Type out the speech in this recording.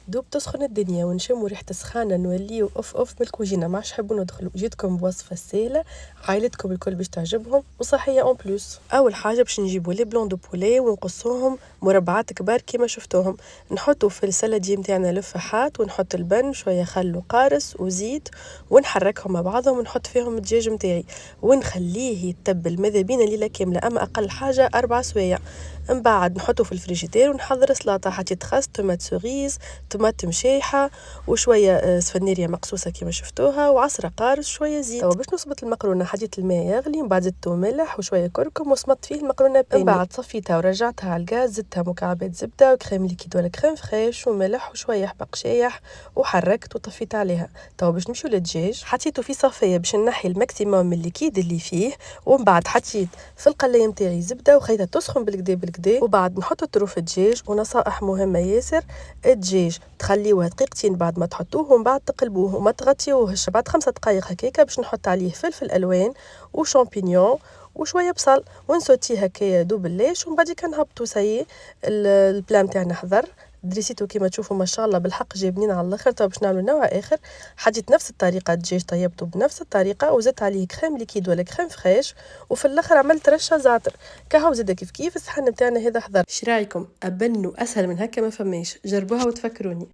دوب تسخن الدنيا ونشموا ريحة السخانة نوليو اوف من الكوجينة، ما عادش نحبوا ندخلوا. جيتكم بوصفة سهلة عائلتكم الكل باش تعجبهم وصحية اون بلوس. اول حاجة باش نجيبوا لي بلون دو بولي ونقصوهم مربعات كبار كيما شفتوهم، نحطوا في السلادي متاعنا لفاحات ونحط البن شوية خل وقارص وزيت ونحركهم مع بعضهم ونحط فيهم الدجاج متاعي ونخليه يتبل ماذا بينا ليلة كاملة، اما اقل حاجة 4 سوايع. من بعد نحطه في الفريجيدير ونحضر سلطة، حطيت خس، طماط سوريز، طماطم شايحة وشوية سفنيريا مقصوصة كما شفتوها وعصرة قارص شوية زيت. توا باش نصبط المقرونة حطيت الماء يغلي، من بعد زدت ملح وشوية كركم وصمت فيه المقرونة باني. من بعد صفيتها ورجعتها على الغاز، زدتها مكعبات زبدة وكريم ليكيد ولا كريم فريش وملح وشوية حبق شايح وحركت وطفيت عليها. توا باش نمشيو للدجاج، حطيته في صفية باش نحي الماكسيموم من الليكيد اللي فيه، ومن بعد حطيت في القلاية متاعي زبدة وخليتها تسخن بالكدا، وبعد نحط طروف الدجاج. ونصائح مهمة ياسر، الدجاج تخليوه دقيقتين بعد ما تحطوه ومن بعد تقلبوه وما تغطيوهش. بعد 5 دقائق هكاكا باش نحط عليه فلفل الوان وشامبينيون وشويه بصل ونسوتيه هكايا دوب الليش، ومن بعد كنهبطوا سي البلا نتاعنا حضر. دريسيتو كيما تشوفوا ما شاء الله بالحق جايبنين على الاخر. طيب باش نعملوا نوع اخر، حطيت نفس الطريقه الدجاج طيبته بنفس الطريقه وزدت عليه كريم ليكيد ولا كريم فريش، وفي الاخر عملت رشه زعتر. كهو زاد كيف الصحن نتاعنا هذا حضر. اش رايكم؟ ابن واسهل من هكا ما فماش، جربوها وتفكروني.